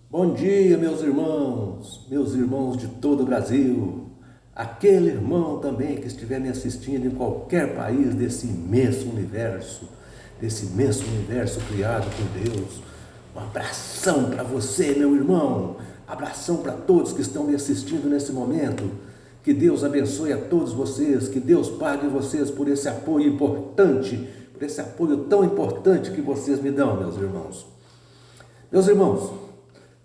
Bom dia, meus irmãos de todo o Brasil, aquele irmão também que estiver me assistindo em qualquer país desse imenso universo criado por Deus. Um abração para você, meu irmão, abração para todos que estão me assistindo nesse momento. Que Deus abençoe a todos vocês, que Deus pague vocês por esse apoio importante, por esse apoio tão importante que vocês me dão, meus irmãos. Meus irmãos,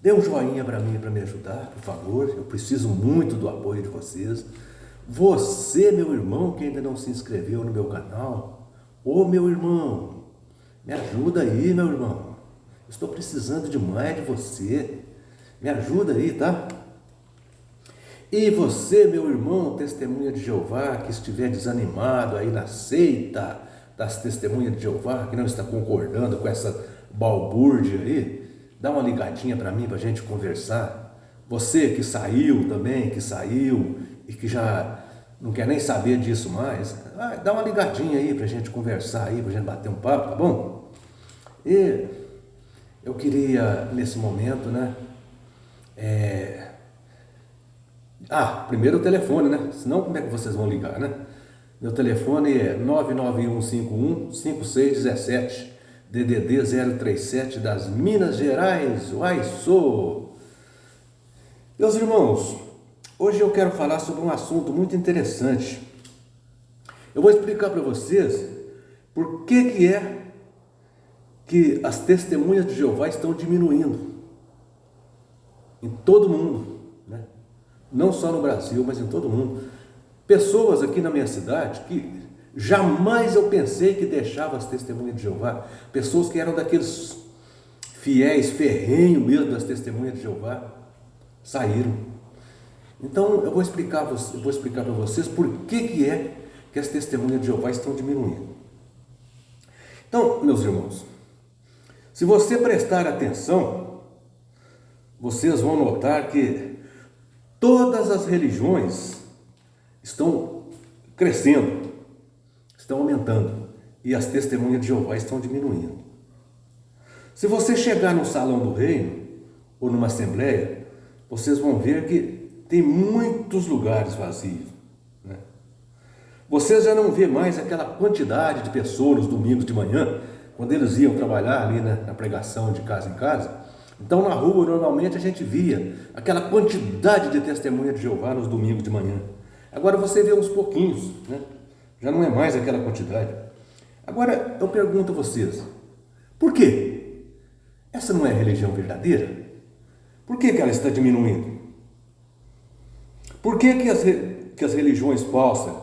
dê um joinha para mim, para me ajudar, por favor. Eu preciso muito do apoio de vocês. Você, meu irmão, que ainda não se inscreveu no meu canal, ô meu irmão, me ajuda aí, meu irmão. Estou precisando demais de você. Me ajuda aí, tá? E você, meu irmão, testemunha de Jeová, que estiver desanimado aí na seita das testemunhas de Jeová, que não está concordando com essa balbúrdia aí, dá uma ligadinha para mim, para a gente conversar. Você que saiu também, que saiu e que já não quer nem saber disso mais, dá uma ligadinha aí para a gente conversar aí, para a gente bater um papo, tá bom? E eu queria, nesse momento, né, primeiro o telefone, né? Senão como é que vocês vão ligar, né? Meu telefone é 991515617, DDD 037 das Minas Gerais. Uai, sou! Meus irmãos, hoje eu quero falar sobre um assunto muito interessante. Eu vou explicar para vocês por que é que as testemunhas de Jeová estão diminuindo em todo mundo, né? Não só no Brasil, mas em todo mundo. Pessoas aqui na minha cidade que jamais eu pensei que deixavam as testemunhas de Jeová, pessoas que eram daqueles fiéis, ferrenhos mesmo das testemunhas de Jeová, saíram. Então eu vou explicar para vocês por que é que as testemunhas de Jeová estão diminuindo. Então, meus irmãos, se você prestar atenção, vocês vão notar que todas as religiões estão crescendo, estão aumentando, e as testemunhas de Jeová estão diminuindo. Se você chegar no salão do reino, ou numa assembleia, vocês vão ver que tem muitos lugares vazios, né? Vocês já não vê mais aquela quantidade de pessoas nos domingos de manhã, quando eles iam trabalhar ali na pregação de casa em casa. Então na rua normalmente a gente via aquela quantidade de testemunha de Jeová nos domingos de manhã. Agora você vê uns pouquinhos, né? Já não é mais aquela quantidade. Agora eu pergunto a vocês, por quê? Essa não é a religião verdadeira? Por que ela está diminuindo? Por que as religiões falsas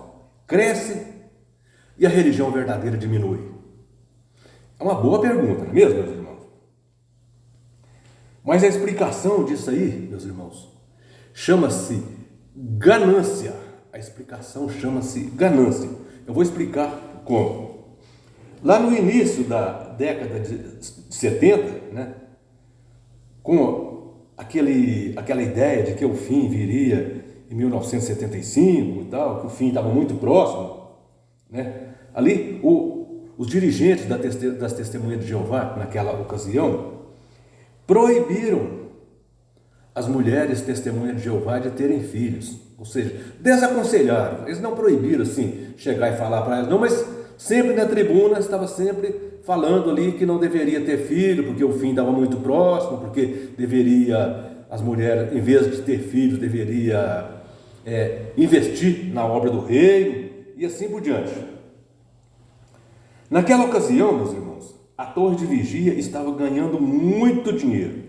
crescem e a religião verdadeira diminui? É uma boa pergunta, não é mesmo, meus irmãos? Mas a explicação disso aí, meus irmãos, chama-se ganância. A explicação chama-se ganância. Eu vou explicar como. Lá no início da década de 70, né, com aquela ideia de que o fim viria em 1975 e tal, que o fim estava muito próximo, né, ali os dirigentes das testemunhas de Jeová, naquela ocasião, proibiram as mulheres testemunhas de Jeová de terem filhos. Ou seja, desaconselharam. Eles não proibiram assim, chegar e falar para elas, não, mas sempre na tribuna estava sempre falando ali que não deveria ter filho, porque o fim estava muito próximo, porque as mulheres, em vez de ter filhos, deveria investir na obra do reino, e assim por diante. Naquela ocasião, meus irmãos, a torre de vigia estava ganhando muito dinheiro.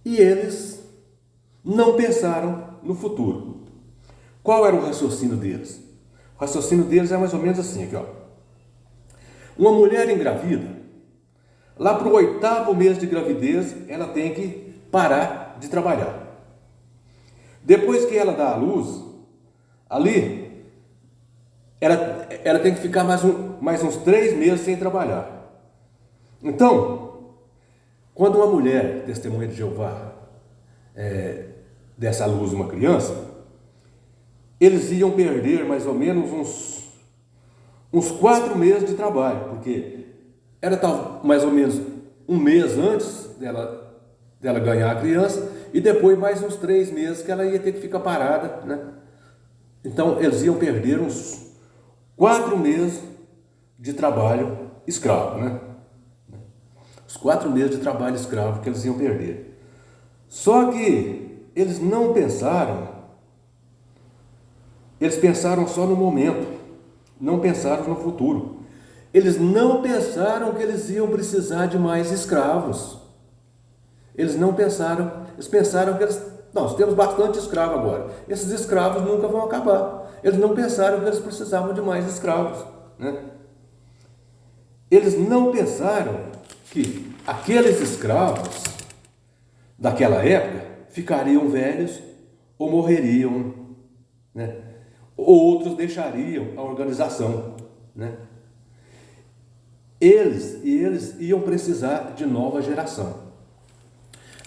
E eles não pensaram no futuro. Qual era o raciocínio deles? O raciocínio deles é mais ou menos assim, aqui, ó. Uma mulher engravida, lá para o 8º mês de gravidez, ela tem que parar de trabalhar. Depois que ela dá à luz, ali, ela tem que ficar mais uns 3 meses sem trabalhar. Então, quando uma mulher, testemunha de Jeová, desse à luz uma criança, eles iam perder mais ou menos uns 4 meses de trabalho, porque era mais ou menos um mês antes dela ganhar a criança, e depois mais uns 3 meses que ela ia ter que ficar parada, né? Então eles iam perder uns 4 meses de trabalho escravo, né? Os 4 meses de trabalho escravo que eles iam perder. Só que eles não pensaram, eles pensaram só no momento, não pensaram no futuro. Eles não pensaram que eles iam precisar de mais escravos. Eles não pensaram, eles pensaram que nós temos bastante escravo agora. Esses escravos nunca vão acabar. Eles não pensaram que eles precisavam de mais escravos, né? Eles não pensaram que aqueles escravos daquela época ficariam velhos ou morreriam, né? Outros deixariam a organização, né? Eles iam precisar de nova geração.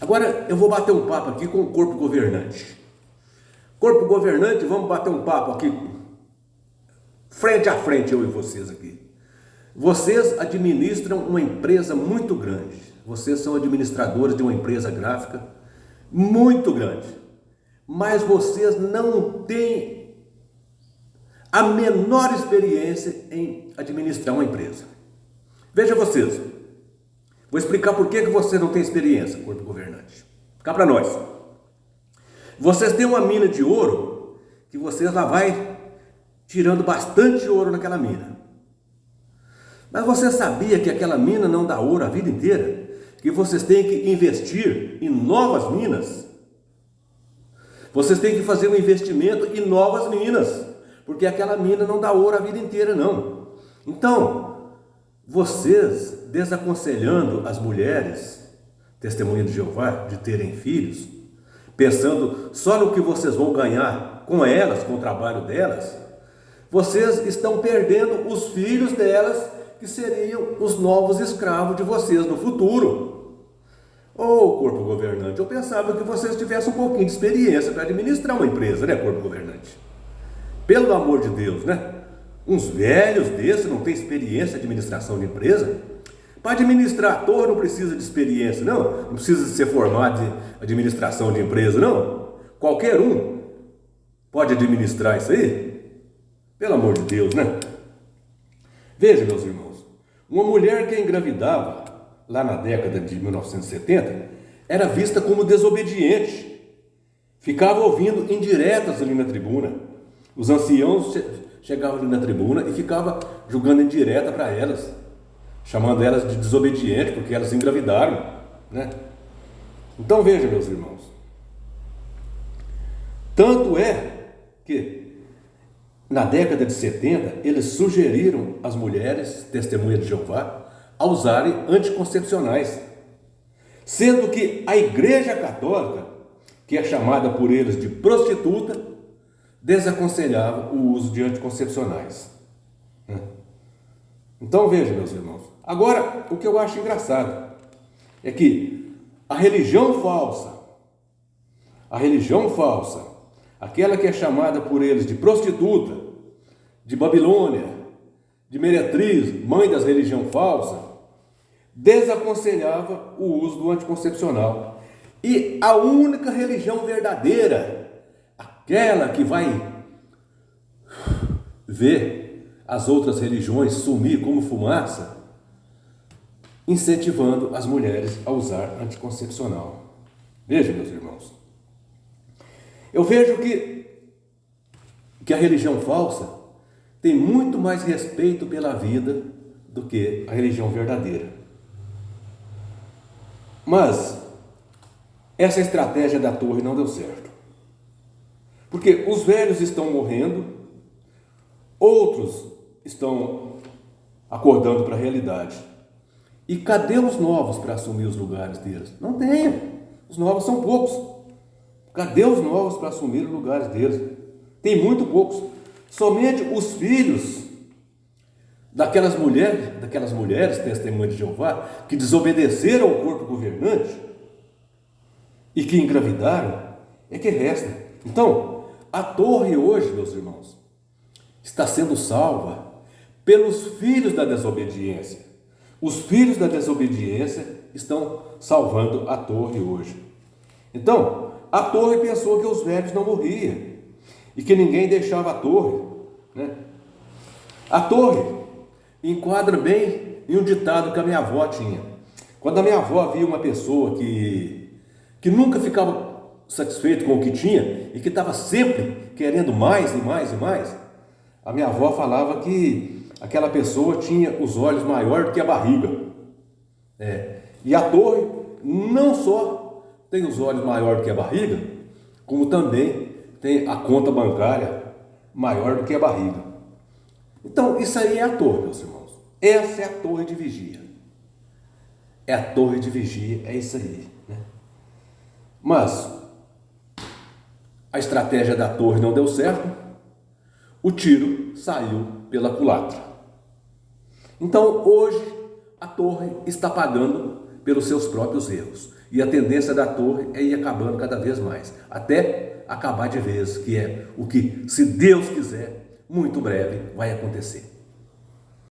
Agora eu vou bater um papo aqui com o corpo governante. Corpo governante, vamos bater um papo aqui, frente a frente, eu e vocês aqui. Vocês administram uma empresa muito grande. Vocês são administradores de uma empresa gráfica muito grande. Mas vocês não têm a menor experiência em administrar uma empresa. Veja vocês. Vou explicar por que você não tem experiência, corpo governante. Cá para nós. Vocês têm uma mina de ouro que vocês lá vai tirando bastante ouro naquela mina. Mas você sabia que aquela mina não dá ouro a vida inteira? Que vocês têm que investir em novas minas? Vocês têm que fazer um investimento em novas minas, porque aquela mina não dá ouro a vida inteira, não. Então, vocês desaconselhando as mulheres, testemunhas de Jeová, de terem filhos, pensando só no que vocês vão ganhar com elas, com o trabalho delas, vocês estão perdendo os filhos delas, que seriam os novos escravos de vocês no futuro. Ô, corpo governante, eu pensava que vocês tivessem um pouquinho de experiência para administrar uma empresa, né, corpo governante? Pelo amor de Deus, né? Uns velhos desses não têm experiência de administração de empresa? Para administrar a torre não precisa de experiência, não? Não precisa de ser formado em administração de empresa, não? Qualquer um pode administrar isso aí? Pelo amor de Deus, né? Veja, meus irmãos, uma mulher que engravidava lá na década de 1970 era vista como desobediente. Ficava ouvindo indiretas ali na tribuna. Os anciãos chegavam ali na tribuna e ficavam julgando indireta para elas, chamando elas de desobedientes porque elas engravidaram, né? Então veja, meus irmãos, tanto é que na década de 70 eles sugeriram às mulheres testemunhas de Jeová a usarem anticoncepcionais, sendo que a Igreja Católica, que é chamada por eles de prostituta, desaconselhava o uso de anticoncepcionais. Então veja, meus irmãos, agora o que eu acho engraçado é que a religião falsa, aquela que é chamada por eles de prostituta, de Babilônia, de meretriz, mãe das religiões falsas, desaconselhava o uso do anticoncepcional. E a única religião verdadeira, aquela que vai ver as outras religiões sumir como fumaça, incentivando as mulheres a usar anticoncepcional. Veja, meus irmãos, eu vejo que a religião falsa tem muito mais respeito pela vida do que a religião verdadeira. Mas essa estratégia da torre não deu certo. Porque os velhos estão morrendo, outros estão acordando para a realidade. E cadê os novos para assumir os lugares deles? Não tem. Os novos são poucos. Cadê os novos para assumir os lugares deles? Tem muito poucos. Somente os filhos daquelas mulheres testemunhas de Jeová, que desobedeceram ao corpo governante e que engravidaram, é que resta. Então, a torre hoje, meus irmãos, está sendo salva pelos filhos da desobediência. Os filhos da desobediência estão salvando a torre hoje. Então, a torre pensou que os velhos não morriam e que ninguém deixava a torre, né? A torre enquadra bem em um ditado que a minha avó tinha. Quando a minha avó via uma pessoa que nunca ficava satisfeito com o que tinha e que estava sempre querendo mais e mais e mais, a minha avó falava que aquela pessoa tinha os olhos maiores do que a barriga. E a torre não só tem os olhos maiores do que a barriga, como também tem a conta bancária maior do que a barriga. Então, isso aí é a torre, meus irmãos. Essa é a torre de vigia. É a torre de vigia, é isso aí, né? Mas a estratégia da torre não deu certo, o tiro saiu pela culatra. Então, hoje, a torre está pagando pelos seus próprios erros. E a tendência da torre é ir acabando cada vez mais, até acabar de vez, que é o que, se Deus quiser, muito breve vai acontecer.